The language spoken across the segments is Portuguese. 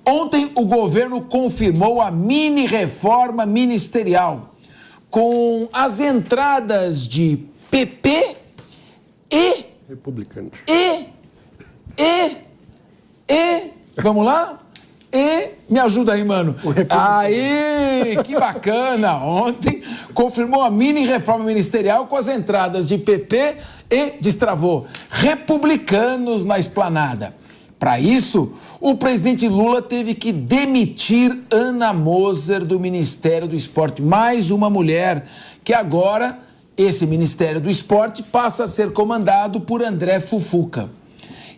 Ontem o governo confirmou a mini-reforma ministerial com as entradas de PP e... Republicanos. Vamos lá? Me ajuda aí, mano. Aí, que bacana. Ontem confirmou a mini-reforma ministerial com as entradas de PP e, destravou, republicanos na esplanada. Para isso, o presidente Lula teve que demitir Ana Moser do Ministério do Esporte. Mais uma mulher que agora, esse Ministério do Esporte, passa a ser comandado por André Fufuca.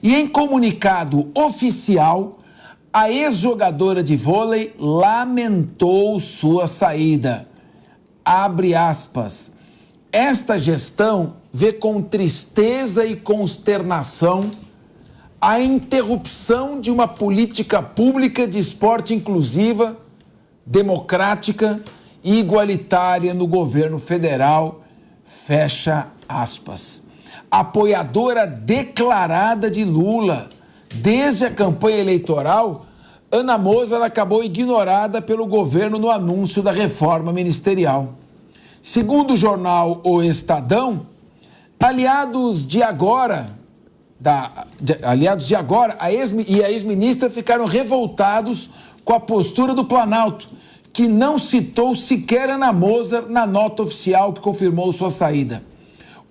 E em comunicado oficial, a ex-jogadora de vôlei lamentou sua saída. Abre aspas. Esta gestão vê com tristeza e consternação a interrupção de uma política pública de esporte inclusiva, democrática e igualitária no governo federal, fecha aspas. Apoiadora declarada de Lula, desde a campanha eleitoral, Ana Moser acabou ignorada pelo governo no anúncio da reforma ministerial. Segundo o jornal O Estadão, aliados de agora, a ex-ministra ficaram revoltados com a postura do Planalto, que não citou sequer Ana Moser na nota oficial que confirmou sua saída.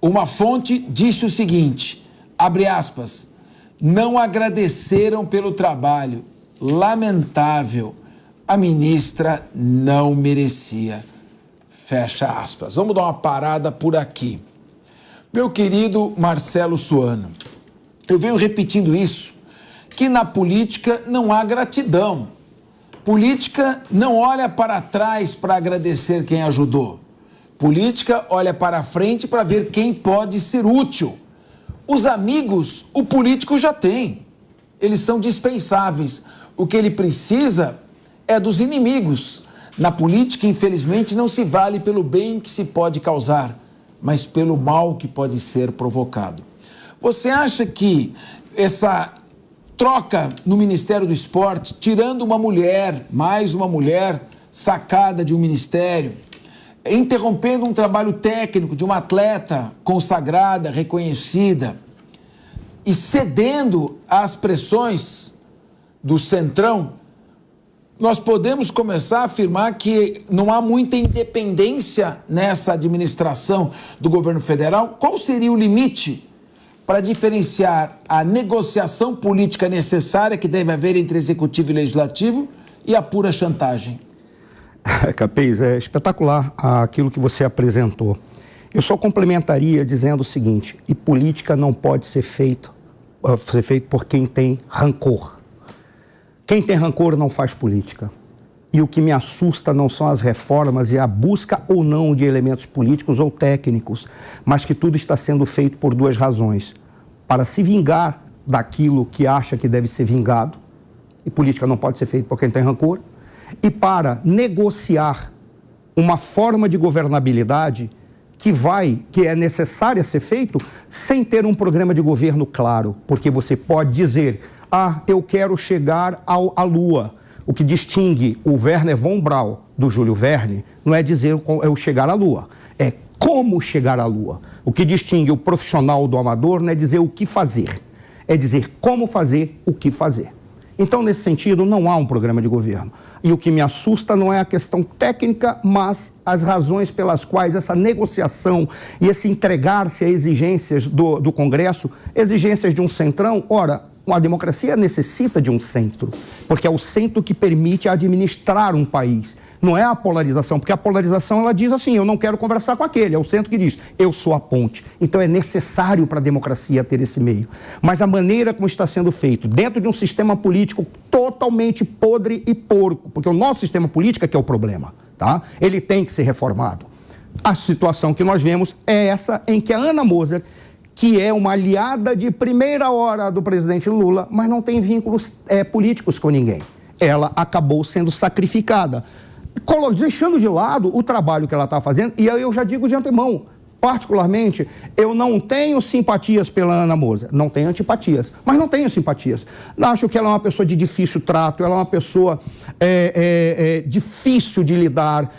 Uma fonte disse o seguinte, abre aspas, não agradeceram pelo trabalho, lamentável, a ministra não merecia, fecha aspas. Vamos dar uma parada por aqui. Meu querido Marcelo Suano, eu venho repetindo isso, que na política não há gratidão. Política não olha para trás para agradecer quem ajudou. Política olha para frente para ver quem pode ser útil. Os amigos, o político já tem. Eles são dispensáveis. O que ele precisa é dos inimigos. Na política, infelizmente, não se vale pelo bem que se pode causar, mas pelo mal que pode ser provocado. Você acha que essa troca no Ministério do Esporte, tirando uma mulher, mais uma mulher sacada de um ministério, interrompendo um trabalho técnico de uma atleta consagrada, reconhecida, e cedendo às pressões do Centrão, nós podemos começar a afirmar que não há muita independência nessa administração do governo federal? Qual seria o limite para diferenciar a negociação política necessária que deve haver entre executivo e legislativo e a pura chantagem? Capês, é espetacular aquilo que você apresentou. Eu só complementaria dizendo o seguinte, e política não pode ser feito por quem tem rancor. Quem tem rancor não faz política. E o que me assusta não são as reformas e a busca ou não de elementos políticos ou técnicos, mas que tudo está sendo feito por duas razões. Para se vingar daquilo que acha que deve ser vingado, e política não pode ser feita por quem tem rancor, e para negociar uma forma de governabilidade que é necessária ser feito sem ter um programa de governo claro, porque você pode dizer, eu quero chegar à Lua. O que distingue o Wernher von Braun do Júlio Verne não é dizer eu chegar à Lua, é como chegar à Lua. O que distingue o profissional do amador não é dizer o que fazer, é dizer como fazer, o que fazer. Então, nesse sentido, não há um programa de governo. E o que me assusta não é a questão técnica, mas as razões pelas quais essa negociação e esse entregar-se a exigências do Congresso, exigências de um centrão, a democracia necessita de um centro, porque é o centro que permite administrar um país. Não é a polarização, porque a polarização ela diz assim, eu não quero conversar com aquele, é o centro que diz, eu sou a ponte. Então é necessário para a democracia ter esse meio. Mas a maneira como está sendo feito, dentro de um sistema político totalmente podre e porco, porque o nosso sistema político é que é o problema, tá? Ele tem que ser reformado. A situação que nós vemos é essa em que a Ana Moser, que é uma aliada de primeira hora do presidente Lula, mas não tem vínculos políticos com ninguém. Ela acabou sendo sacrificada, deixando de lado o trabalho que ela está fazendo, e eu já digo de antemão, Particularmente, eu não tenho simpatias pela Ana Moser. Não tenho antipatias, mas não tenho simpatias. Acho que ela é uma pessoa de difícil trato, ela é uma pessoa difícil de lidar.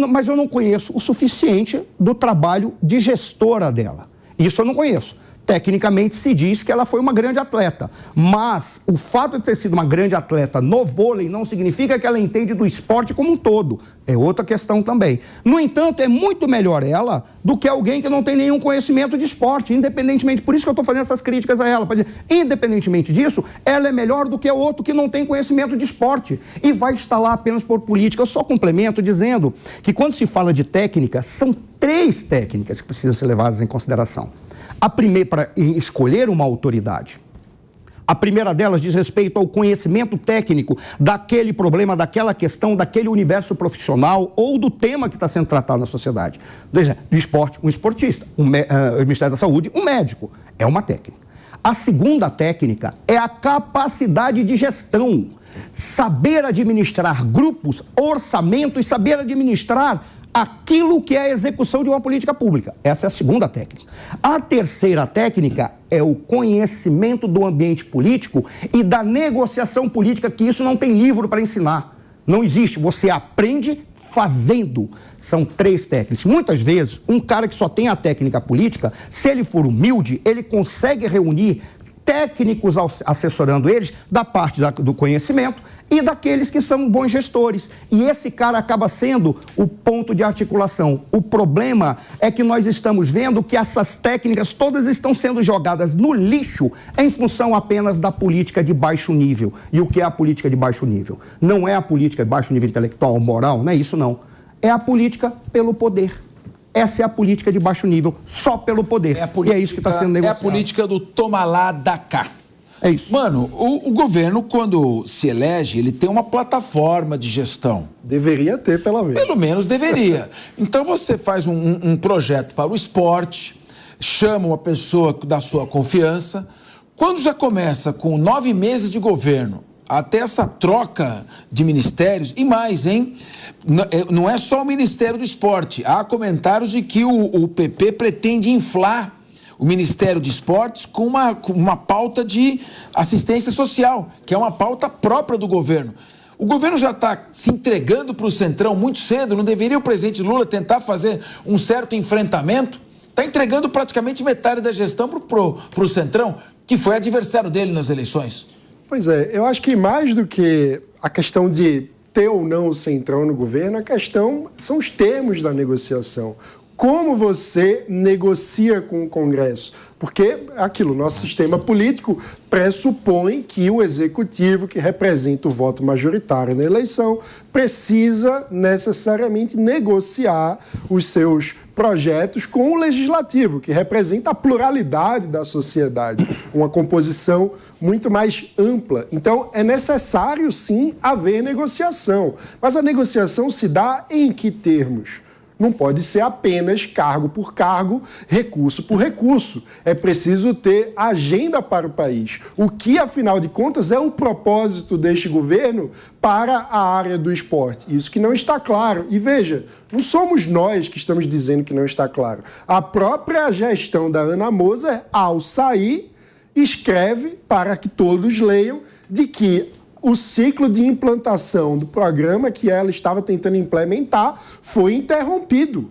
Mas eu não conheço o suficiente do trabalho de gestora dela. Isso eu não conheço. Tecnicamente se diz que ela foi uma grande atleta, mas o fato de ter sido uma grande atleta no vôlei não significa que ela entende do esporte como um todo. É outra questão também. No entanto, é muito melhor ela do que alguém que não tem nenhum conhecimento de esporte, independentemente, por isso que eu estou fazendo essas críticas a ela, para dizer, independentemente disso, ela é melhor do que o outro que não tem conhecimento de esporte e vai estar lá apenas por política. Eu só complemento dizendo que quando se fala de técnica, são 3 técnicas que precisam ser levadas em consideração. A primeira, para escolher uma autoridade. A primeira delas diz respeito ao conhecimento técnico daquele problema, daquela questão, daquele universo profissional ou do tema que está sendo tratado na sociedade. Do esporte, um esportista, o Ministério da Saúde, um médico. É uma técnica. A segunda técnica é a capacidade de gestão. Saber administrar grupos, orçamentos, saber administrar aquilo que é a execução de uma política pública. Essa é a segunda técnica. A terceira técnica é o conhecimento do ambiente político e da negociação política, que isso não tem livro para ensinar. Não existe. Você aprende fazendo. São 3 técnicas. Muitas vezes, um cara que só tem a técnica política, se ele for humilde, ele consegue reunir técnicos assessorando eles da parte do conhecimento e daqueles que são bons gestores. E esse cara acaba sendo o ponto de articulação. O problema é que nós estamos vendo que essas técnicas todas estão sendo jogadas no lixo em função apenas da política de baixo nível. E o que é a política de baixo nível? Não é a política de baixo nível intelectual, moral, não é isso não. É a política pelo poder. Essa é a política de baixo nível, só pelo poder. E é isso que está sendo negociado. É a política do toma lá, dá cá. É isso. Mano, o governo, quando se elege, ele tem uma plataforma de gestão. Deveria ter, pelo menos. Pelo menos deveria. Então você faz um projeto para o esporte, chama uma pessoa da sua confiança. Quando já começa com 9 meses de governo, até essa troca de ministérios, e mais, hein? Não é só o Ministério do Esporte. Há comentários de que o PP pretende inflar o Ministério de Esportes com uma pauta de assistência social, que é uma pauta própria do governo. O governo já está se entregando para o Centrão muito cedo, não deveria o presidente Lula tentar fazer um certo enfrentamento? Está entregando praticamente metade da gestão para o Centrão, que foi adversário dele nas eleições. Pois é, eu acho que mais do que a questão de ter ou não o Centrão no governo, a questão são os termos da negociação. Como você negocia com o Congresso? Porque aquilo, nosso sistema político pressupõe que o executivo, que representa o voto majoritário na eleição, precisa necessariamente negociar os seus projetos com o legislativo, que representa a pluralidade da sociedade, uma composição muito mais ampla. Então, é necessário, sim, haver negociação. Mas a negociação se dá em que termos? Não pode ser apenas cargo por cargo, recurso por recurso. É preciso ter agenda para o país. O que, afinal de contas, é o propósito deste governo para a área do esporte? Isso que não está claro. E veja, não somos nós que estamos dizendo que não está claro. A própria gestão da Ana Moser, ao sair, escreve para que todos leiam de que o ciclo de implantação do programa que ela estava tentando implementar foi interrompido.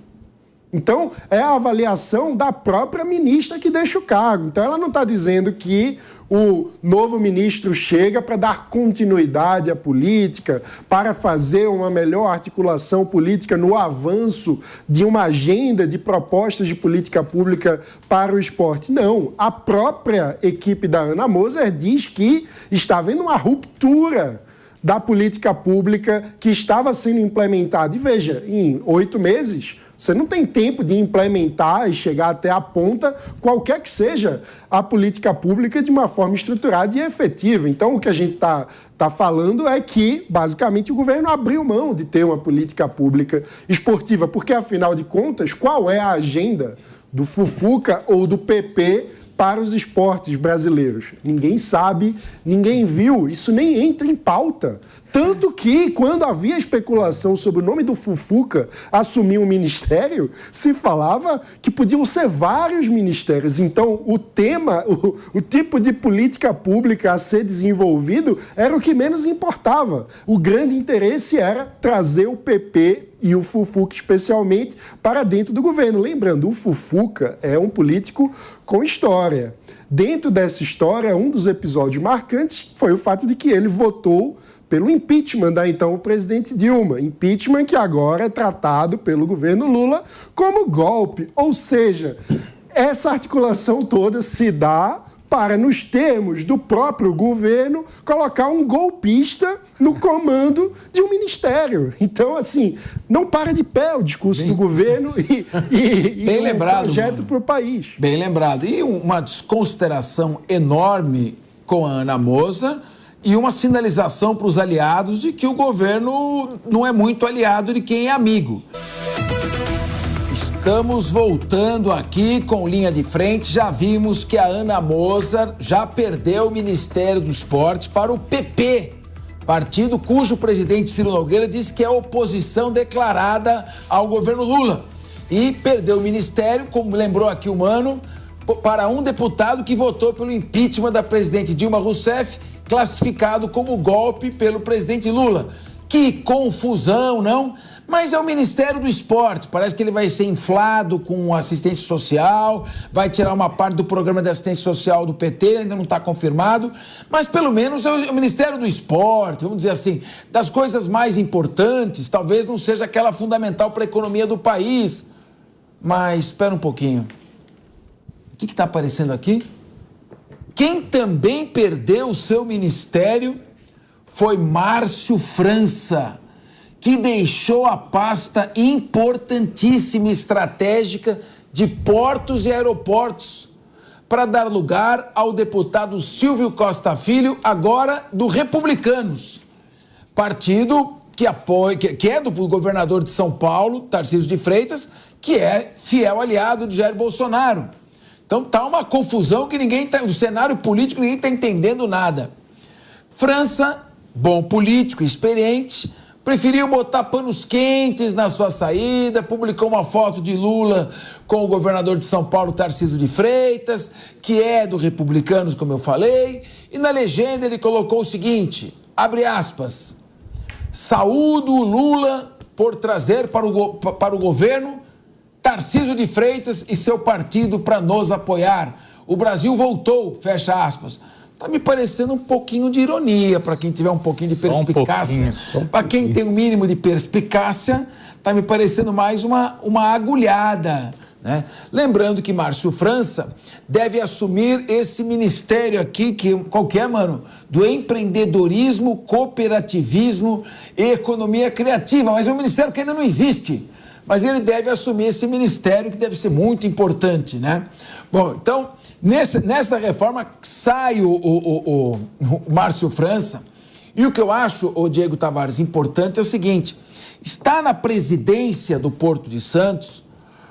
Então, é a avaliação da própria ministra que deixa o cargo. Então, ela não está dizendo que o novo ministro chega para dar continuidade à política, para fazer uma melhor articulação política no avanço de uma agenda de propostas de política pública para o esporte. Não, a própria equipe da Ana Moser diz que está havendo uma ruptura da política pública que estava sendo implementada. E veja, em 8 meses... Você não tem tempo de implementar e chegar até a ponta, qualquer que seja a política pública, de uma forma estruturada e efetiva. Então, o que a gente está falando é que, basicamente, o governo abriu mão de ter uma política pública esportiva, porque, afinal de contas, qual é a agenda do Fufuca ou do PP para os esportes brasileiros? Ninguém sabe, ninguém viu, isso nem entra em pauta. Tanto que, quando havia especulação sobre o nome do Fufuca assumir um ministério, se falava que podiam ser vários ministérios. Então, o tema, o tipo de política pública a ser desenvolvido era o que menos importava. O grande interesse era trazer o PP e o Fufuca, especialmente, para dentro do governo. Lembrando, o Fufuca é um político com história. Dentro dessa história, um dos episódios marcantes foi o fato de que ele votou pelo impeachment da então presidente Dilma. Impeachment que agora é tratado pelo governo Lula como golpe. Ou seja, essa articulação toda se dá para, nos termos do próprio governo, colocar um golpista no comando de um ministério. Então, assim, não para de pé o discurso do governo e bem lembrado, projeto para o país. Bem lembrado. E uma desconsideração enorme com a Ana Moser e uma sinalização para os aliados de que o governo não é muito aliado de quem é amigo. Estamos voltando aqui com linha de frente. Já vimos que a Ana Moser já perdeu o Ministério do Esporte para o PP, partido cujo presidente Ciro Nogueira disse que é oposição declarada ao governo Lula. E perdeu o ministério, como lembrou aqui o Mano, para um deputado que votou pelo impeachment da presidente Dilma Rousseff, classificado como golpe pelo presidente Lula. Que confusão, não? Mas é o Ministério do Esporte, parece que ele vai ser inflado com assistência social, vai tirar uma parte do programa de assistência social do PT, ainda não está confirmado, mas pelo menos é o Ministério do Esporte, vamos dizer assim, das coisas mais importantes, talvez não seja aquela fundamental para a economia do país. Mas espera um pouquinho, o que está aparecendo aqui? Quem também perdeu o seu ministério foi Márcio França, que deixou a pasta importantíssima e estratégica de portos e aeroportos para dar lugar ao deputado Silvio Costa Filho, agora do Republicanos, partido que apoia, que é do governador de São Paulo, Tarcísio de Freitas, que é fiel aliado de Jair Bolsonaro. Então tá uma confusão que o cenário político ninguém está entendendo nada. França, bom político, experiente, preferiu botar panos quentes na sua saída, publicou uma foto de Lula com o governador de São Paulo, Tarcísio de Freitas, que é do Republicanos, como eu falei, e na legenda ele colocou o seguinte, abre aspas, saúdo o Lula por trazer para o governo Tarcísio de Freitas e seu partido para nos apoiar. O Brasil voltou, fecha aspas. Tá me parecendo um pouquinho de ironia para quem tiver um pouquinho de perspicácia. Para quem tem um mínimo de perspicácia, tá me parecendo mais uma agulhada, né? Lembrando que Márcio França deve assumir esse ministério aqui, qual que é, mano? Do empreendedorismo, cooperativismo e economia criativa. Mas é um ministério que ainda não existe. Mas ele deve assumir esse ministério que deve ser muito importante, né? Bom, então, nessa reforma sai o Márcio França, e o que eu acho, o Diego Tavares, importante é o seguinte, está na presidência do Porto de Santos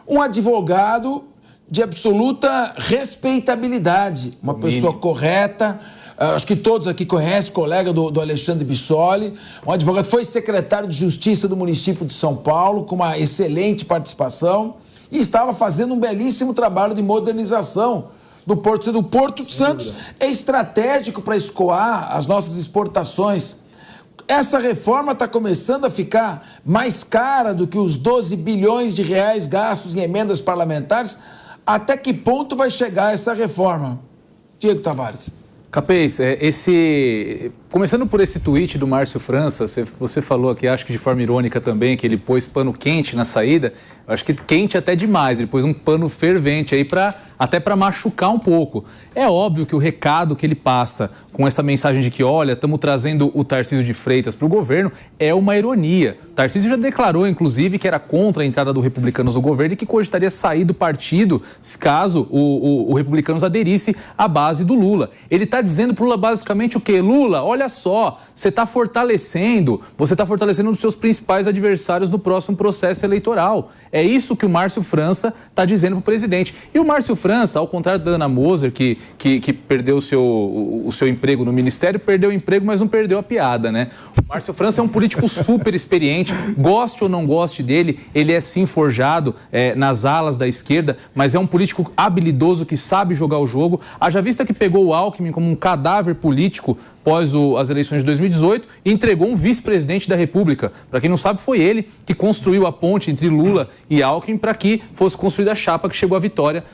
um advogado de absoluta respeitabilidade, uma pessoa correta, acho que todos aqui conhecem, colega do Alexandre Bissoli, um advogado, foi secretário de Justiça do município de São Paulo, com uma excelente participação, e estava fazendo um belíssimo trabalho de modernização do Porto. O Porto de Santos é estratégico para escoar as nossas exportações. Essa reforma está começando a ficar mais cara do que os 12 bilhões de reais gastos em emendas parlamentares. Até que ponto vai chegar essa reforma? Diego Tavares. Capês, começando por esse tweet do Márcio França, você falou aqui, acho que de forma irônica também, que ele pôs pano quente na saída, acho que quente até demais, ele pôs um pano fervente aí até para machucar um pouco. É óbvio que o recado que ele passa com essa mensagem de que, olha, estamos trazendo o Tarcísio de Freitas para o governo, é uma ironia. O Tarcísio já declarou, inclusive, que era contra a entrada do Republicanos no governo e que cogitaria sair do partido caso o Republicanos aderisse à base do Lula. Ele está dizendo para o Lula basicamente o quê? Lula, olha olha só, você está fortalecendo os seus principais adversários no próximo processo eleitoral. É isso que o Márcio França está dizendo para o presidente. E o Márcio França, ao contrário da Ana Moser, que perdeu o seu emprego no Ministério, perdeu o emprego, mas não perdeu a piada, né? O Márcio França é um político super experiente, goste ou não goste dele, ele é sim forjado nas alas da esquerda, mas é um político habilidoso que sabe jogar o jogo. Haja vista que pegou o Alckmin como um cadáver político após as eleições de 2018 e entregou um vice-presidente da República. Para quem não sabe, foi ele que construiu a ponte entre Lula e Alckmin para que fosse construída a chapa que chegou à vitória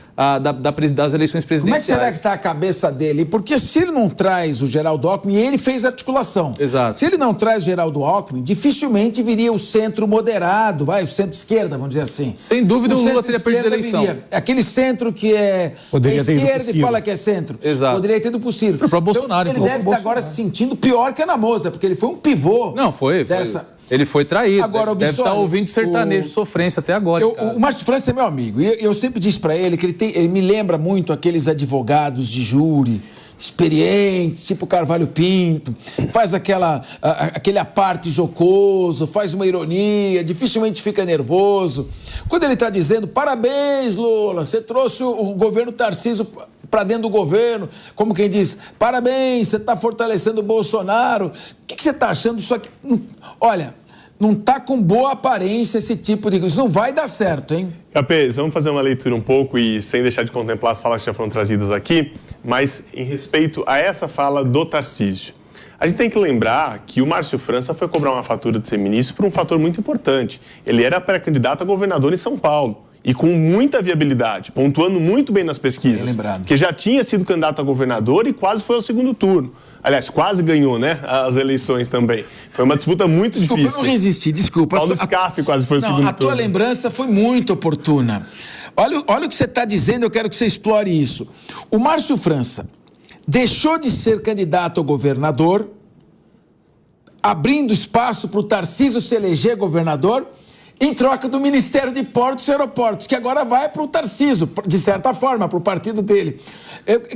das eleições presidenciais. Como é que será que está a cabeça dele? Porque se ele não traz o Geraldo Alckmin, ele fez articulação. Exato. Se ele não traz o Geraldo Alckmin, dificilmente viria o centro moderado, o centro-esquerda, vamos dizer assim. Sem dúvida o Lula teria perdido a eleição. Viria. Aquele centro que é esquerda e fala que é centro. Exato. Poderia ter ido possível. Para Bolsonaro. Ele deve estar agora se sentindo pior que a Ana Moser, porque ele foi um pivô. Não, ele foi traído. Agora, deve estar ouvindo sertanejo de sofrência até agora. O Márcio França é meu amigo. E eu sempre disse para ele que ele me lembra muito aqueles advogados de júri experientes, tipo Carvalho Pinto, faz aquele aparte jocoso, faz uma ironia, dificilmente fica nervoso. Quando ele está dizendo, parabéns, Lula, você trouxe o governo Tarcísio para dentro do governo, como quem diz, parabéns, você está fortalecendo o Bolsonaro. O que você está achando disso aqui? Olha, não está com boa aparência esse tipo de coisa. Isso não vai dar certo, hein? Capês, vamos fazer uma leitura um pouco e sem deixar de contemplar as falas que já foram trazidas aqui, mas em respeito a essa fala do Tarcísio. A gente tem que lembrar que o Márcio França foi cobrar uma fatura de ser ministro por um fator muito importante. Ele era pré-candidato a governador em São Paulo. E com muita viabilidade, pontuando muito bem nas pesquisas. Que já tinha sido candidato a governador e quase foi ao segundo turno. Aliás, quase ganhou, né, as eleições também. Foi uma disputa muito difícil. Desculpa, eu não resisti, desculpa. Paulo Scaff quase foi ao segundo turno. A tua lembrança foi muito oportuna. Olha o que você está dizendo, eu quero que você explore isso. O Márcio França deixou de ser candidato a governador, abrindo espaço para o Tarcísio se eleger governador, em troca do Ministério de Portos e Aeroportos, que agora vai para o Tarcísio, de certa forma, para o partido dele.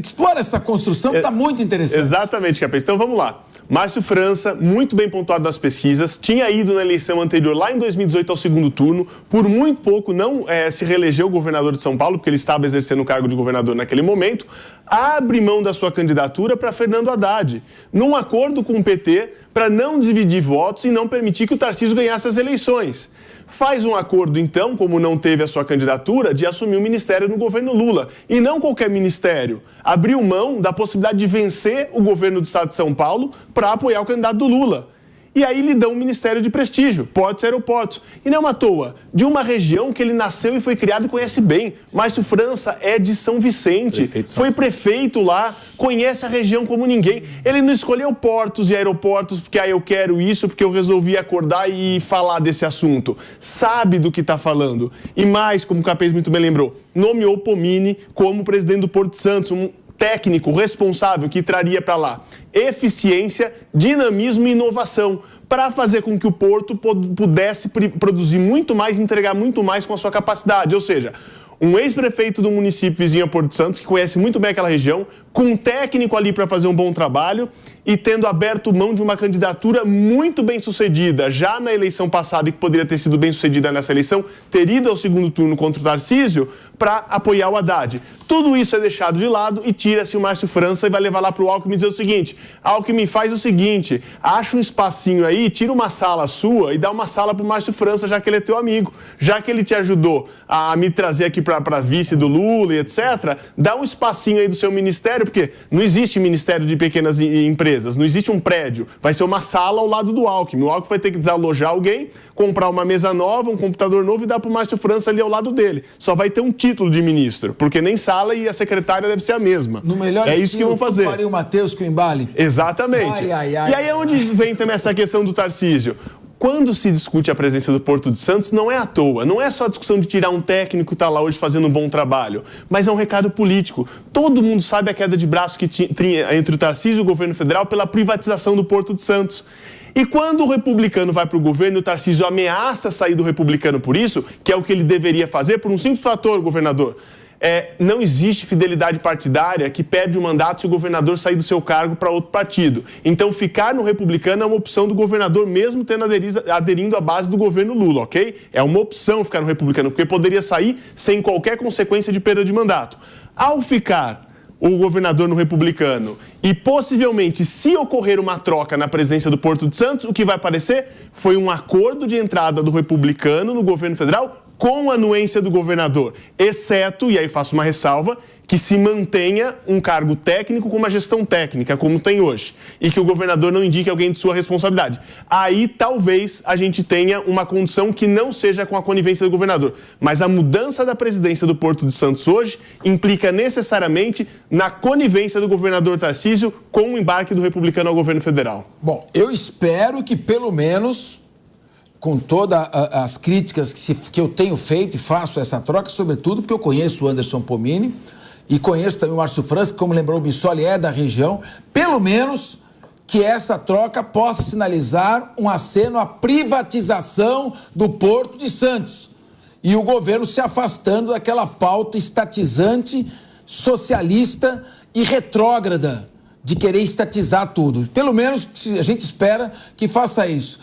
Explora essa construção que está muito interessante. Exatamente, Capês. Então vamos lá. Márcio França, muito bem pontuado nas pesquisas, tinha ido na eleição anterior, lá em 2018, ao segundo turno, por muito pouco não se reelegeu governador de São Paulo, porque ele estava exercendo o cargo de governador naquele momento, abre mão da sua candidatura para Fernando Haddad, num acordo com o PT para não dividir votos e não permitir que o Tarcísio ganhasse as eleições. Faz um acordo, então, como não teve a sua candidatura, de assumir o ministério no governo Lula. E não qualquer ministério. Abriu mão da possibilidade de vencer o governo do estado de São Paulo para apoiar o candidato do Lula. E aí lhe dão um ministério de prestígio, Portos e Aeroportos. E não é uma toa, de uma região que ele nasceu e foi criado e conhece bem. Márcio França é de São Vicente, foi prefeito lá, conhece a região como ninguém. Ele não escolheu Portos e Aeroportos porque eu quero isso, porque eu resolvi acordar e falar desse assunto. Sabe do que está falando. E mais, como o Capês muito bem lembrou, nomeou Pomini como presidente do Porto Santos, um técnico responsável que traria para lá eficiência, dinamismo e inovação para fazer com que o Porto pudesse produzir muito mais e entregar muito mais com a sua capacidade. Ou seja, um ex-prefeito do município vizinho a Porto Santos, que conhece muito bem aquela região, com um técnico ali para fazer um bom trabalho e tendo aberto mão de uma candidatura muito bem sucedida já na eleição passada e que poderia ter sido bem sucedida nessa eleição, ter ido ao segundo turno contra o Tarcísio para apoiar o Haddad. Tudo isso é deixado de lado e tira-se o Márcio França e vai levar lá para o Alckmin e dizer o seguinte: Alckmin, faz o seguinte, acha um espacinho aí, tira uma sala sua e dá uma sala para o Márcio França, já que ele é teu amigo, já que ele te ajudou a me trazer aqui para vice do Lula e etc., dá um espacinho aí do seu ministério, porque não existe ministério de pequenas empresas, não existe um prédio, vai ser uma sala ao lado do Alckmin. O Alckmin vai ter que desalojar alguém, comprar uma mesa nova, um computador novo e dar para o Márcio França ali ao lado dele. Só vai ter um título de ministro, porque nem sala e a secretária deve ser a mesma. No melhor é isso que vão fazer. Maria o Matheus com o embale. Exatamente. E aí é onde vem também essa questão do Tarcísio. Quando se discute a presença do Porto de Santos, não é à toa, não é só a discussão de tirar um técnico que está lá hoje fazendo um bom trabalho, mas é um recado político. Todo mundo sabe a queda de braço que tinha entre o Tarcísio e o governo federal pela privatização do Porto de Santos. E quando o republicano vai para o governo e o Tarcísio ameaça sair do republicano por isso, que é o que ele deveria fazer, por um simples fator, governador, não existe fidelidade partidária que perde o mandato se o governador sair do seu cargo para outro partido. Então, ficar no Republicano é uma opção do governador, mesmo tendo aderindo à base do governo Lula, ok? É uma opção ficar no Republicano, porque poderia sair sem qualquer consequência de perda de mandato. Ao ficar o governador no Republicano e possivelmente, se ocorrer uma troca na presidência do Porto de Santos, o que vai aparecer foi um acordo de entrada do Republicano no governo federal com a anuência do governador, exceto, e aí faço uma ressalva, que se mantenha um cargo técnico com uma gestão técnica, como tem hoje, e que o governador não indique alguém de sua responsabilidade. Aí talvez a gente tenha uma condição que não seja com a conivência do governador. Mas a mudança da presidência do Porto de Santos hoje implica necessariamente na conivência do governador Tarcísio com o embarque do Republicano ao governo federal. Bom, eu espero que pelo menos, com todas as críticas que eu tenho feito e faço essa troca, sobretudo porque eu conheço o Anderson Pomini e conheço também o Márcio França, que, como lembrou o Bissoli, é da região, pelo menos que essa troca possa sinalizar um aceno à privatização do Porto de Santos e o governo se afastando daquela pauta estatizante, socialista e retrógrada de querer estatizar tudo. Pelo menos a gente espera que faça isso.